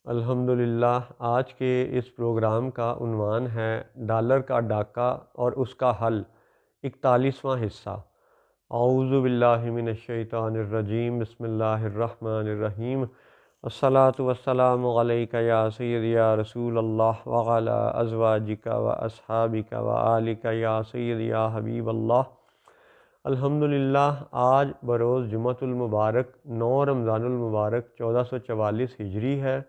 الحمدللہ آج کے اس پروگرام کا عنوان ہے ڈالر کا ڈاکہ اور اس کا حل، 41واں حصہ۔ اعوذ باللہ من الشیطان الرجیم، بسم اللہ الرحمن الرحیم۔ الصلاۃ والسلام علیک یا سیدی یا رسول اللہ وعلی ازواجک و اصحابک و آلک یا سیدی یا حبیب اللہ۔ الحمدللہ آج بروز جمعۃ المبارک 9 رمضان المبارک 1444 ہجری ہے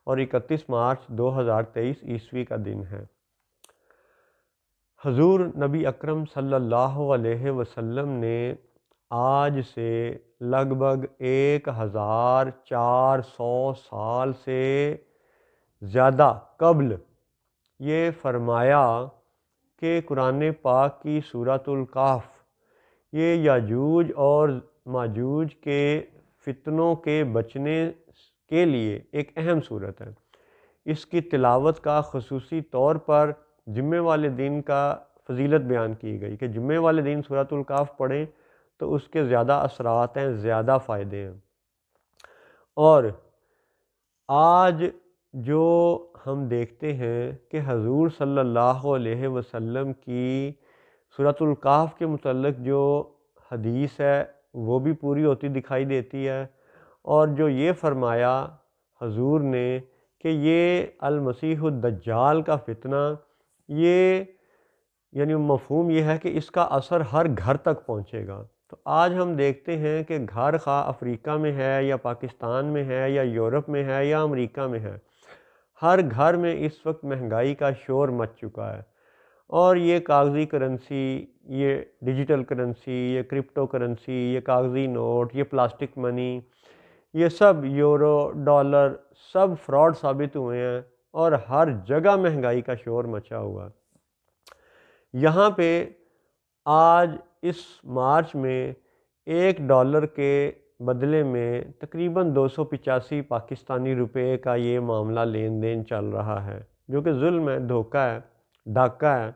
اور 31 مارچ 2023 عیسوی کا دن ہے۔ حضور نبی اکرم صلی اللہ علیہ وسلم نے آج سے لگ بھگ 1400 سال سے زیادہ قبل یہ فرمایا کہ قرآن پاک کی سورۃ الکہف یہ یاجوج اور ماجوج کے فتنوں کے بچنے کے لیے ایک اہم صورت ہے۔ اس کی تلاوت کا خصوصی طور پر جمعے والے دن کا فضیلت بیان کی گئی کہ جمعے والے دن سورۃ الکہف پڑھیں تو اس کے زیادہ اثرات ہیں، زیادہ فائدے ہیں۔ اور آج جو ہم دیکھتے ہیں کہ حضور صلی اللہ علیہ وسلم کی سورۃ الکہف کے متعلق جو حدیث ہے وہ بھی پوری ہوتی دکھائی دیتی ہے، اور جو یہ فرمایا حضور نے کہ یہ المسیح الدجال کا فتنہ، یہ یعنی مفہوم یہ ہے کہ اس کا اثر ہر گھر تک پہنچے گا۔ تو آج ہم دیکھتے ہیں کہ گھر خواہ افریقہ میں ہے یا پاکستان میں ہے یا یورپ میں ہے یا امریکہ میں ہے، ہر گھر میں اس وقت مہنگائی کا شور مچ چکا ہے، اور یہ کاغذی کرنسی، یہ ڈیجیٹل کرنسی، یہ کرپٹو کرنسی، یہ کاغذی نوٹ، یہ پلاسٹک منی، یہ سب یورو ڈالر سب فراڈ ثابت ہوئے ہیں، اور ہر جگہ مہنگائی کا شور مچا ہوا ہے۔ یہاں پہ آج اس مارچ میں $1 کے بدلے میں تقریباً 285 پاکستانی روپے کا یہ معاملہ لین دین چل رہا ہے، جو کہ ظلم ہے، دھوکہ ہے، ڈاکہ ہے۔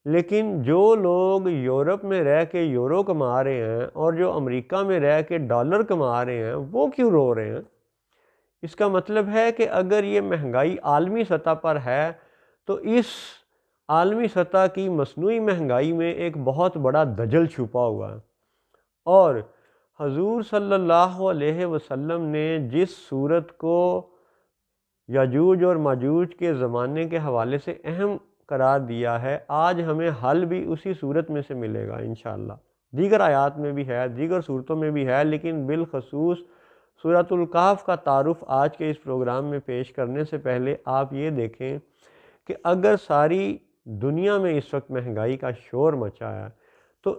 لیکن جو لوگ یورپ میں رہ کے یورو کما رہے ہیں اور جو امریکہ میں رہ کے ڈالر کما رہے ہیں، وہ کیوں رو رہے ہیں؟ اس کا مطلب ہے کہ اگر یہ مہنگائی عالمی سطح پر ہے تو اس عالمی سطح کی مصنوعی مہنگائی میں ایک بہت بڑا دجل چھپا ہوا ہے۔ اور حضور صلی اللہ علیہ وسلم نے جس صورت کو یاجوج اور ماجوج کے زمانے کے حوالے سے اہم قرار دیا ہے، آج ہمیں حل بھی اسی صورت میں سے ملے گا انشاءاللہ۔ دیگر آیات میں بھی ہے، دیگر صورتوں میں بھی ہے، لیکن بالخصوص سورۃ الکہف کا تعارف آج کے اس پروگرام میں پیش کرنے سے پہلے آپ یہ دیکھیں کہ اگر ساری دنیا میں اس وقت مہنگائی کا شور مچا ہے تو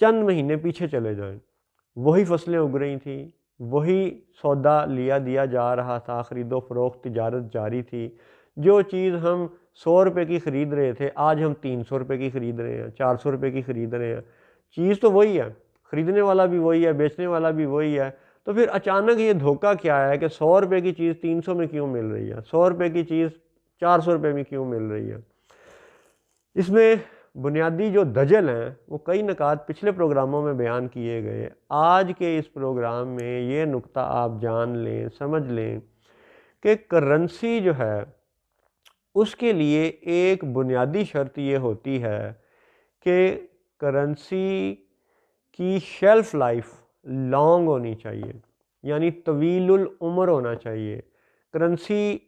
چند مہینے پیچھے چلے جائیں، وہی فصلیں اگ رہی تھیں، وہی سودا لیا دیا جا رہا تھا، خرید و فروخت تجارت جاری تھی۔ جو چیز ہم 100 روپے کی خرید رہے تھے آج ہم 300 روپے کی خرید رہے ہیں، 400 روپے کی خرید رہے ہیں۔ چیز تو وہی ہے، خریدنے والا بھی وہی ہے، بیچنے والا بھی وہی ہے، تو پھر اچانک یہ دھوکہ کیا ہے کہ 100 روپے کی چیز 300 میں کیوں مل رہی ہے، 100 روپے کی چیز 400 روپے میں کیوں مل رہی ہے؟ اس میں بنیادی جو دجل ہیں وہ کئی نکات پچھلے پروگراموں میں بیان کیے گئے۔ آج کے اس پروگرام میں یہ نقطہ آپ جان لیں، سمجھ لیں کہ کرنسی جو ہے اس کے لیے ایک بنیادی شرط یہ ہوتی ہے کہ کرنسی کی شیلف لائف لانگ ہونی چاہیے، یعنی طویل العمر ہونا چاہیے۔ کرنسی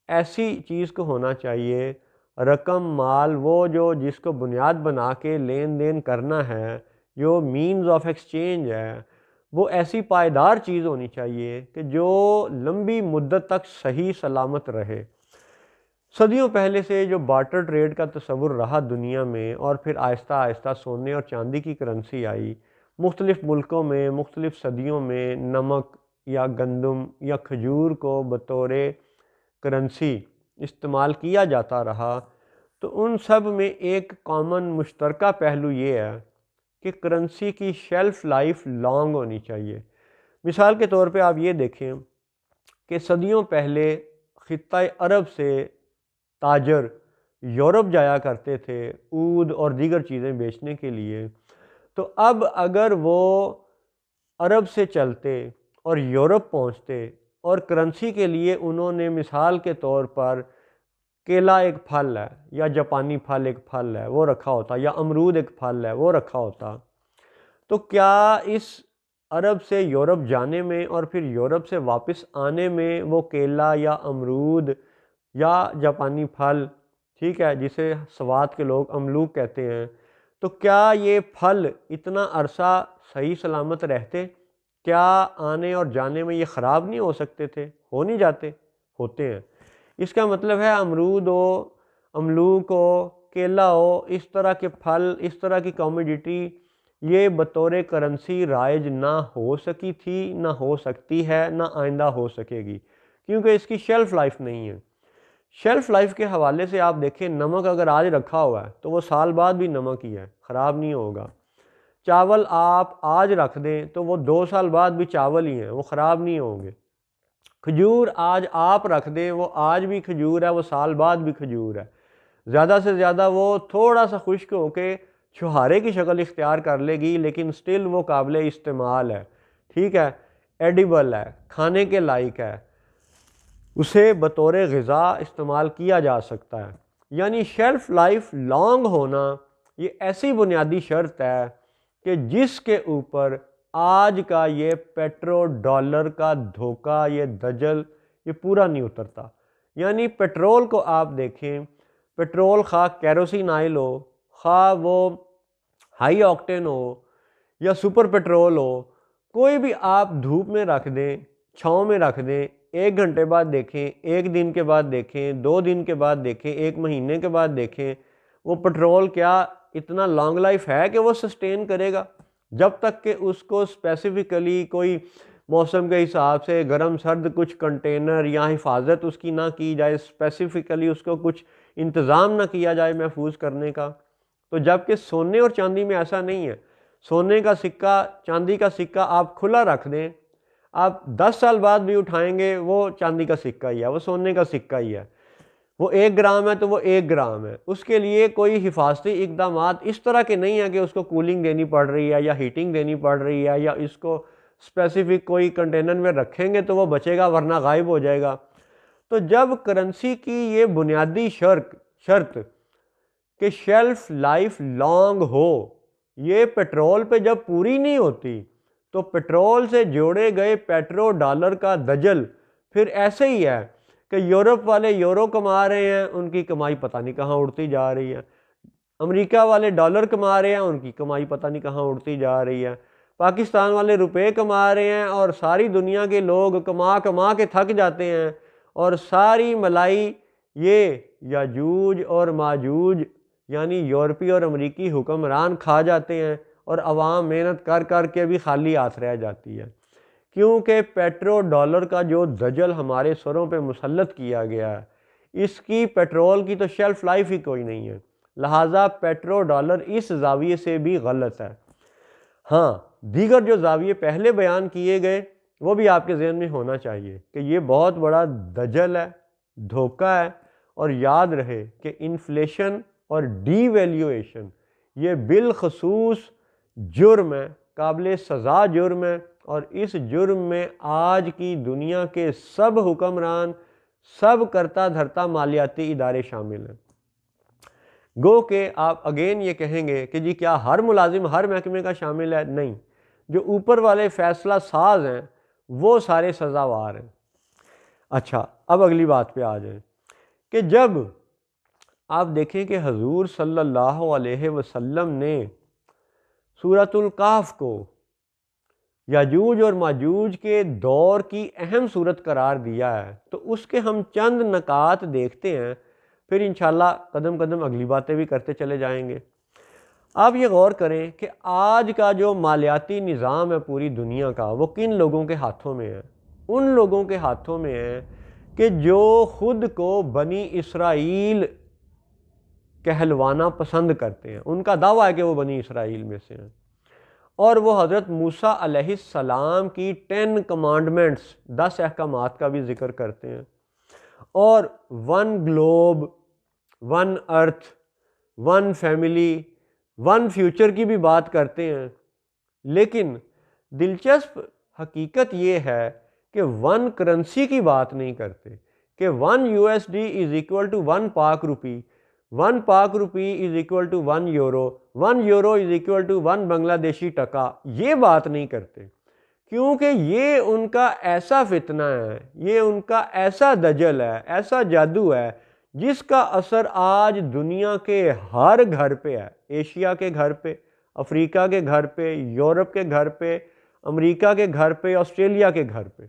ایسی چیز کو ہونا چاہیے، رقم مال وہ جو جس کو بنیاد بنا کے لین دین کرنا ہے، جو مینز آف ایکسچینج ہے، وہ ایسی پائیدار چیز ہونی چاہیے کہ جو لمبی مدت تک صحیح سلامت رہے۔ صدیوں پہلے سے جو بارٹر ٹریڈ کا تصور رہا دنیا میں، اور پھر آہستہ آہستہ سونے اور چاندی کی کرنسی آئی، مختلف ملکوں میں مختلف صدیوں میں نمک یا گندم یا کھجور کو بطور کرنسی استعمال کیا جاتا رہا، تو ان سب میں ایک کامن مشترکہ پہلو یہ ہے کہ کرنسی کی شیلف لائف لانگ ہونی چاہیے۔ مثال کے طور پہ آپ یہ دیکھیں کہ صدیوں پہلے خطہ عرب سے تاجر یورپ جایا کرتے تھے عود اور دیگر چیزیں بیچنے کے لیے، تو اب اگر وہ عرب سے چلتے اور یورپ پہنچتے اور کرنسی کے لیے انہوں نے مثال کے طور پر کیلا ایک پھل ہے یا جاپانی پھل ایک پھل ہے وہ رکھا ہوتا، یا امرود ایک پھل ہے وہ رکھا ہوتا، تو کیا اس عرب سے یورپ جانے میں اور پھر یورپ سے واپس آنے میں وہ کیلا یا امرود یا جاپانی پھل، ٹھیک ہے، جسے سوات کے لوگ املوک کہتے ہیں، تو کیا یہ پھل اتنا عرصہ صحیح سلامت رہتے؟ کیا آنے اور جانے میں یہ خراب نہیں ہو سکتے تھے؟ ہو نہیں جاتے؟ ہوتے ہیں۔ اس کا مطلب ہے امرود ہو، املوک ہو، کیلا ہو، اس طرح کے پھل، اس طرح کی کاموڈیٹی یہ بطور کرنسی رائج نہ ہو سکی تھی، نہ ہو سکتی ہے، نہ آئندہ ہو سکے گی، کیونکہ اس کی شیلف لائف نہیں ہے۔ شیلف لائف کے حوالے سے آپ دیکھیں، نمک اگر آج رکھا ہوا ہے تو وہ سال بعد بھی نمک ہی ہے، خراب نہیں ہوگا۔ چاول آپ آج رکھ دیں تو وہ 2 سال بعد بھی چاول ہی ہیں، وہ خراب نہیں ہوں گے۔ کھجور آج آپ رکھ دیں، وہ آج بھی کھجور ہے، وہ سال بعد بھی کھجور ہے۔ زیادہ سے زیادہ وہ تھوڑا سا خشک ہو کے چھہارے کی شکل اختیار کر لے گی، لیکن سٹل وہ قابل استعمال ہے، ٹھیک ہے، ایڈیبل ہے، کھانے کے لائق ہے، اسے بطور غذا استعمال کیا جا سکتا ہے۔ یعنی شیلف لائف لانگ ہونا یہ ایسی بنیادی شرط ہے کہ جس کے اوپر آج کا یہ پیٹرو ڈالر کا دھوکہ، یہ دجل، یہ پورا نہیں اترتا۔ یعنی پیٹرول کو آپ دیکھیں، پیٹرول خواہ کیروسین آئل ہو، خواہ وہ ہائی آکٹین ہو یا سپر پیٹرول ہو، کوئی بھی آپ دھوپ میں رکھ دیں، چھاؤں میں رکھ دیں، 1 گھنٹے بعد دیکھیں، 1 دن کے بعد دیکھیں، 2 دن کے بعد دیکھیں، 1 مہینے کے بعد دیکھیں، وہ پیٹرول کیا اتنا لانگ لائف ہے کہ وہ سسٹین کرے گا؟ جب تک کہ اس کو اسپیسیفکلی کوئی موسم کے حساب سے گرم سرد کچھ کنٹینر یا حفاظت اس کی نہ کی جائے، اسپیسیفکلی اس کو کچھ انتظام نہ کیا جائے محفوظ کرنے کا، تو جب کہ سونے اور چاندی میں ایسا نہیں ہے۔ سونے کا سکہ، چاندی کا سکہ آپ کھلا رکھ دیں، آپ 10 سال بعد بھی اٹھائیں گے وہ چاندی کا سکہ ہی ہے، وہ سونے کا سکہ ہی ہے۔ وہ 1 گرام ہے تو وہ 1 گرام ہے، اس کے لیے کوئی حفاظتی اقدامات اس طرح کے نہیں ہیں کہ اس کو کولنگ دینی پڑ رہی ہے یا ہیٹنگ دینی پڑ رہی ہے، یا اس کو اسپیسیفک کوئی کنٹینر میں رکھیں گے تو وہ بچے گا ورنہ غائب ہو جائے گا۔ تو جب کرنسی کی یہ بنیادی شرط کہ شیلف لائف لانگ ہو، یہ پیٹرول پہ جب پوری نہیں ہوتی، تو پیٹرول سے جوڑے گئے پیٹرو ڈالر کا دجل پھر ایسے ہی ہے کہ یورپ والے یورو کما رہے ہیں، ان کی کمائی پتہ نہیں کہاں اڑتی جا رہی ہے، امریکہ والے ڈالر کما رہے ہیں، ان کی کمائی پتہ نہیں کہاں اڑتی جا رہی ہے، پاکستان والے روپے کما رہے ہیں، اور ساری دنیا کے لوگ کما کے تھک جاتے ہیں، اور ساری ملائی یہ یاجوج اور ماجوج یعنی یورپی اور امریکی حکمران کھا جاتے ہیں، اور عوام محنت کر کر کے بھی خالی ہاتھ رہ جاتی ہے، کیونکہ پیٹرو ڈالر کا جو دجل ہمارے سروں پہ مسلط کیا گیا ہے، اس کی پیٹرول کی تو شیلف لائف ہی کوئی نہیں ہے، لہٰذا پیٹرو ڈالر اس زاویے سے بھی غلط ہے۔ ہاں، دیگر جو زاویے پہلے بیان کیے گئے وہ بھی آپ کے ذہن میں ہونا چاہیے کہ یہ بہت بڑا دجل ہے، دھوکہ ہے، اور یاد رہے کہ انفلیشن اور ڈی ویلیویشن یہ بالخصوص جرم ہے، قابل سزا جرم ہے، اور اس جرم میں آج کی دنیا کے سب حکمران، سب کرتا دھرتا مالیاتی ادارے شامل ہیں۔ گو کہ آپ اگین یہ کہیں گے کہ جی کیا ہر ملازم ہر محکمے کا شامل ہے؟ نہیں، جو اوپر والے فیصلہ ساز ہیں وہ سارے سزاوار ہیں۔ اچھا، اب اگلی بات پہ آ جائیں کہ جب آپ دیکھیں کہ حضور صلی اللہ علیہ وسلم نے سورۃ الکہف کو یاجوج اور ماجوج کے دور کی اہم صورت قرار دیا ہے، تو اس کے ہم چند نکات دیکھتے ہیں، پھر انشاءاللہ قدم قدم اگلی باتیں بھی کرتے چلے جائیں گے۔ آپ یہ غور کریں کہ آج کا جو مالیاتی نظام ہے پوری دنیا کا، وہ کن لوگوں کے ہاتھوں میں ہے؟ ان لوگوں کے ہاتھوں میں ہے کہ جو خود کو بنی اسرائیل کہلوانا پسند کرتے ہیں، ان کا دعویٰ ہے کہ وہ بنی اسرائیل میں سے ہیں، اور وہ حضرت موسیٰ علیہ السلام کی 10 کمانڈمنٹس، 10 احکامات کا بھی ذکر کرتے ہیں، اور 1 گلوب، 1 ارتھ، 1 فیملی، 1 فیوچر کی بھی بات کرتے ہیں۔ لیکن دلچسپ حقیقت یہ ہے کہ 1 کرنسی کی بات نہیں کرتے کہ 1 USD is equal to 1 Pak rupee, 1 Pak rupee is equal to 1 euro, 1 euro is equal to 1 Bangladeshi taka, یہ بات نہیں کرتے، کیونکہ یہ ان کا ایسا فتنہ ہے، یہ ان کا ایسا دجل ہے، ایسا جادو ہے جس کا اثر آج دنیا کے ہر گھر پہ ہے، ایشیا کے گھر پہ، افریقہ کے گھر پہ، یورپ کے گھر پہ، امریکہ کے گھر پہ، آسٹریلیا کے گھر پہ۔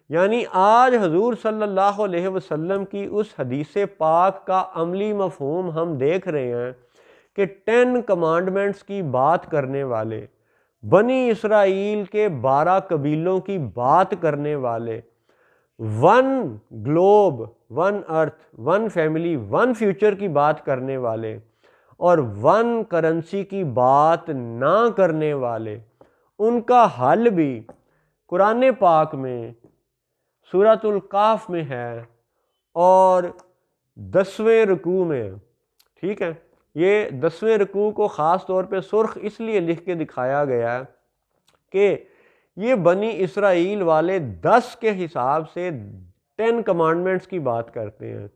یعنی آج حضور صلی اللہ علیہ وسلم کی اس حدیث پاک کا عملی مفہوم ہم دیکھ رہے ہیں کہ 10 کمانڈمنٹس کی بات کرنے والے، بنی اسرائیل کے 12 قبیلوں کی بات کرنے والے، 1 گلوب، 1 ارتھ، 1 فیملی، 1 فیوچر کی بات کرنے والے اور 1 کرنسی کی بات نہ کرنے والے، ان کا حل بھی قرآن پاک میں سورۃ الکہف میں ہے اور 10ویں رکوع میں ہے۔ ٹھیک ہے، یہ 10ویں رکوع کو خاص طور پہ سرخ اس لیے لکھ کے دکھایا گیا ہے کہ یہ بنی اسرائیل والے 10 کے حساب سے 10 کمانڈمنٹس کی بات کرتے ہیں۔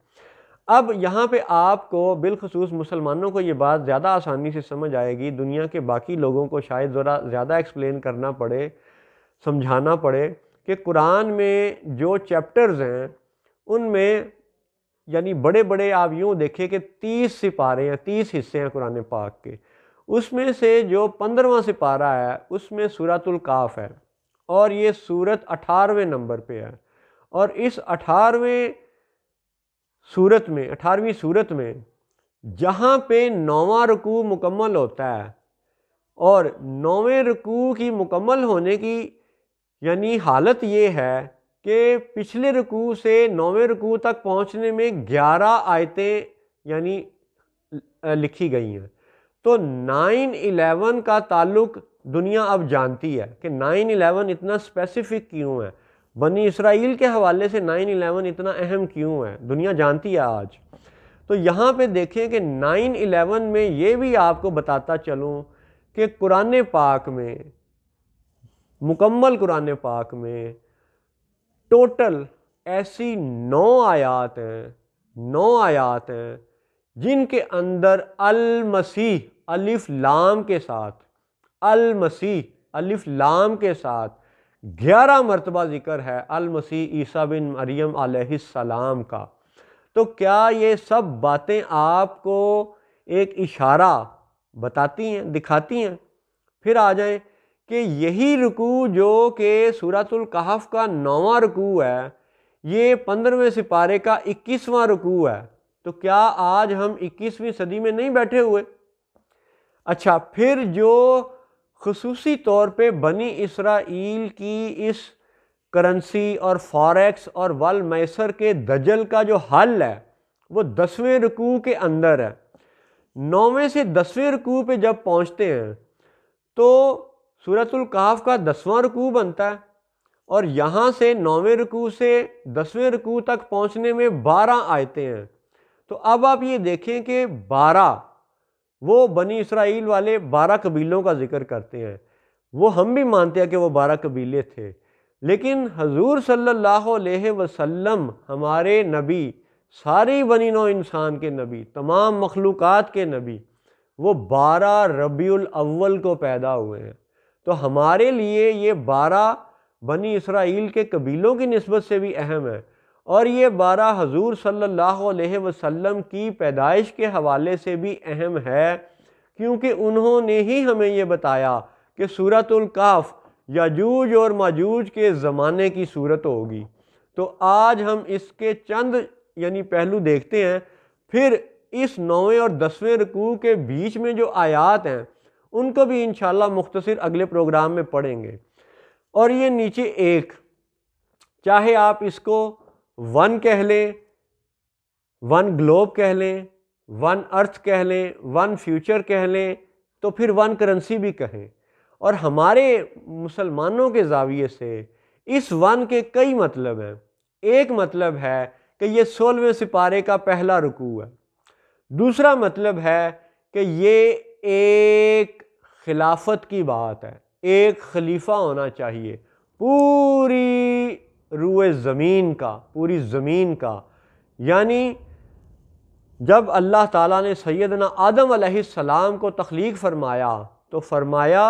اب یہاں پہ آپ کو بالخصوص مسلمانوں کو یہ بات زیادہ آسانی سے سمجھ آئے گی، دنیا کے باقی لوگوں کو شاید ذرا زیادہ ایکسپلین کرنا پڑے، سمجھانا پڑے کہ قرآن میں جو چیپٹرز ہیں ان میں یعنی بڑے بڑے آپ یوں دیکھیں کہ 30 سپارے ہیں، 30 حصے ہیں قرآن پاک کے، اس میں سے جو 15واں سپارہ ہے اس میں سورۃ الکہف ہے اور یہ سورت 18ویں نمبر پہ ہے، اور اس 18ویں سورت میں جہاں پہ 9واں رکوع مکمل ہوتا ہے، اور 9ویں رکوع کی مکمل ہونے کی یعنی حالت یہ ہے کہ پچھلے رکوع سے 9ویں رکوع تک پہنچنے میں 11 آیتیں یعنی لکھی گئی ہیں، تو 9-11 کا تعلق دنیا اب جانتی ہے کہ 9-11 اتنا اسپیسیفک کیوں ہے، بنی اسرائیل کے حوالے سے 9-11 اتنا اہم کیوں ہے، دنیا جانتی ہے آج۔ تو یہاں پہ دیکھیں کہ 9-11 میں یہ بھی آپ کو بتاتا چلوں کہ قرآن پاک میں، مکمل قرآن پاک میں ٹوٹل ایسی 9 آیات ہیں جن کے اندر المسیح الف لام کے ساتھ، المسیح الف لام کے ساتھ 11 مرتبہ ذکر ہے المسیح عیسیٰ بن مریم علیہ السلام کا۔ تو کیا یہ سب باتیں آپ کو ایک اشارہ بتاتی ہیں، دکھاتی ہیں؟ پھر آ جائیں کہ یہی رکوع جو کہ سورۃ الکہف کا 9واں رکوع ہے، یہ 15ویں سپارے کا 21واں رکوع ہے، تو کیا آج ہم 21ویں صدی میں نہیں بیٹھے ہوئے؟ اچھا، پھر جو خصوصی طور پہ بنی اسرائیل کی اس کرنسی اور فاریکس اور والمیسر کے دجل کا جو حل ہے وہ 10ویں رکوع کے اندر ہے۔ 9ویں سے 10ویں رکوع پہ جب پہنچتے ہیں تو سورۃ الکہف کا 10واں رکوع بنتا ہے، اور یہاں سے 9ویں رکوع سے 10ویں رکوع تک پہنچنے میں 12 آیتیں ہیں۔ تو اب آپ یہ دیکھیں کہ 12 وہ بنی اسرائیل والے 12 قبیلوں کا ذکر کرتے ہیں، وہ ہم بھی مانتے ہیں کہ وہ 12 قبیلے تھے، لیکن حضور صلی اللہ علیہ وسلم ہمارے نبی، ساری بنی نوع انسان کے نبی، تمام مخلوقات کے نبی، وہ 12 ربیع الاول کو پیدا ہوئے ہیں۔ تو ہمارے لیے یہ 12 بنی اسرائیل کے قبیلوں کی نسبت سے بھی اہم ہے، اور یہ 12 حضور صلی اللہ علیہ وسلم کی پیدائش کے حوالے سے بھی اہم ہے، کیونکہ انہوں نے ہی ہمیں یہ بتایا کہ سورۃ الکہف یاجوج اور ماجوج کے زمانے کی صورت ہوگی۔ تو آج ہم اس کے چند یعنی پہلو دیکھتے ہیں، پھر اس 9ویں اور 10ویں رکوع کے بیچ میں جو آیات ہیں ان کو بھی انشاءاللہ مختصر اگلے پروگرام میں پڑھیں گے۔ اور یہ نیچے ایک، چاہے آپ اس کو 1 کہہ لیں، 1 گلوب کہہ لیں، 1 ارتھ کہہ لیں، 1 فیوچر کہہ لیں، تو پھر 1 کرنسی بھی کہیں، اور ہمارے مسلمانوں کے زاویے سے اس 1 کے کئی مطلب ہیں۔ ایک مطلب ہے کہ یہ 16ویں سپارے کا پہلا رکوع ہے، دوسرا مطلب ہے کہ یہ ایک خلافت کی بات ہے، ایک خلیفہ ہونا چاہیے، پوری روئے زمین کا، پوری زمین کا. یعنی جب اللہ تعالیٰ نے سیدنا آدم علیہ السلام کو تخلیق فرمایا تو فرمایا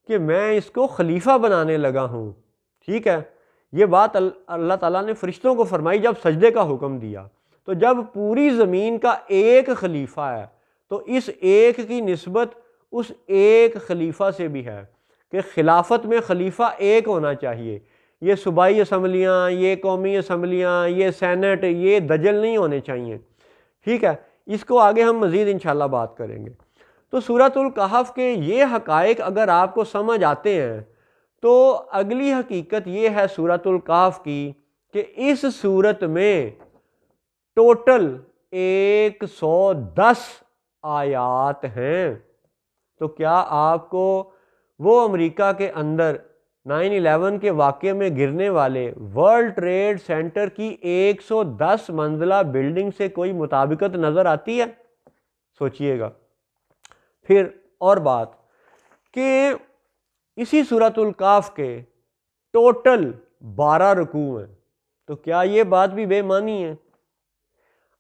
کہ میں اس کو خلیفہ بنانے لگا ہوں. ٹھیک ہے، یہ بات اللہ تعالیٰ نے فرشتوں کو فرمائی جب سجدے کا حکم دیا. تو جب پوری زمین کا ایک خلیفہ ہے تو اس ایک کی نسبت اس ایک خلیفہ سے بھی ہے کہ خلافت میں خلیفہ ایک ہونا چاہیے. یہ صوبائی اسمبلیاں، یہ قومی اسمبلیاں، یہ سینٹ، یہ دجل نہیں ہونے چاہیے. ٹھیک ہے، اس کو آگے ہم مزید انشاءاللہ بات کریں گے. تو سورۃ الکہف کے یہ حقائق اگر آپ کو سمجھ آتے ہیں تو اگلی حقیقت یہ ہے سورۃ الکہف کی کہ اس سورت میں ٹوٹل 110 آیات ہیں. تو کیا آپ کو وہ امریکہ کے اندر 9/11 کے واقعے میں گرنے والے ورلڈ ٹریڈ سینٹر کی 110 منزلہ بلڈنگ سے کوئی مطابقت نظر آتی ہے؟ سوچئے گا. پھر اور بات کہ اسی سورۃ الکہف کے ٹوٹل 12 رکوع ہیں. تو کیا یہ بات بھی بے معنی ہے؟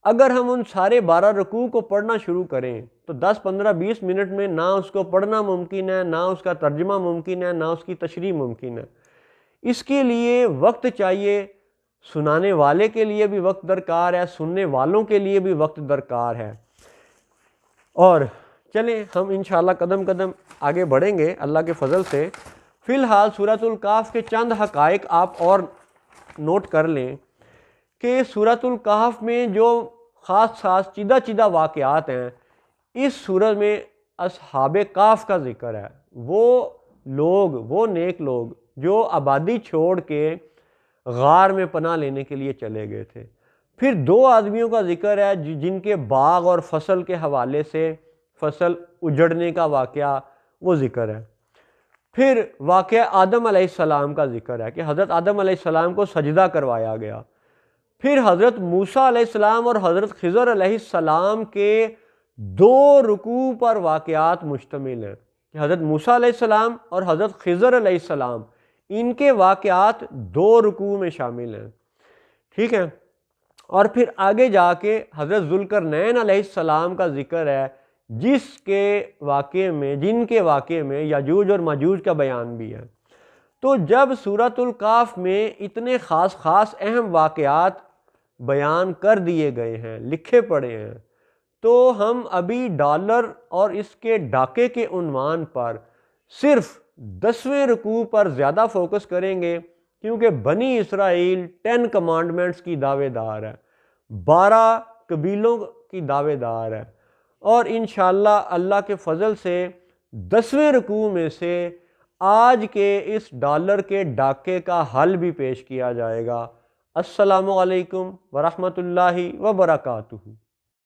اگر ہم ان سارے 12 رکوع کو پڑھنا شروع کریں تو 10 15 20 منٹ میں نہ اس کو پڑھنا ممکن ہے، نہ اس کا ترجمہ ممکن ہے، نہ اس کی تشریح ممکن ہے. اس کے لیے وقت چاہیے، سنانے والے کے لیے بھی وقت درکار ہے، سننے والوں کے لیے بھی وقت درکار ہے. اور چلیں ہم انشاءاللہ قدم قدم آگے بڑھیں گے اللہ کے فضل سے. فی الحال سورۃ الکہف کے چند حقائق آپ اور نوٹ کر لیں کہ سورۃ الکہف میں جو خاص چیدہ چیدہ واقعات ہیں، اس سورت میں اصحاب کہف کا ذکر ہے. وہ لوگ، وہ نیک لوگ جو آبادی چھوڑ کے غار میں پناہ لینے کے لیے چلے گئے تھے. پھر 2 آدمیوں کا ذکر ہے جن کے باغ اور فصل کے حوالے سے فصل اجڑنے کا واقعہ وہ ذکر ہے. پھر واقعہ آدم علیہ السلام کا ذکر ہے کہ حضرت آدم علیہ السلام کو سجدہ کروایا گیا. پھر حضرت موسیٰ علیہ السلام اور حضرت خضر علیہ السلام کے 2 رکوع پر واقعات مشتمل ہیں کہ حضرت موسیٰ علیہ السلام اور حضرت خضر علیہ السلام ان کے واقعات 2 رکوع میں شامل ہیں. ٹھیک ہے، اور پھر آگے جا کے حضرت ذوالقرنین علیہ السلام کا ذکر ہے جن کے واقعے میں یاجوج اور ماجوج کا بیان بھی ہے. تو جب سورۃ الکہف میں اتنے خاص اہم واقعات بیان کر دیے گئے ہیں، لکھے پڑے ہیں، تو ہم ابھی ڈالر اور اس کے ڈاکے کے عنوان پر صرف 10ویں رکوع پر زیادہ فوکس کریں گے کیونکہ بنی اسرائیل 10 کمانڈمنٹس کی دعوے دار ہے، 12 قبیلوں کی دعوے دار ہے. اور انشاءاللہ اللہ کے فضل سے 10ویں رکوع میں سے آج کے اس ڈالر کے ڈاکے کا حل بھی پیش کیا جائے گا. السلام علیکم ورحمۃ اللہ وبرکاتہ.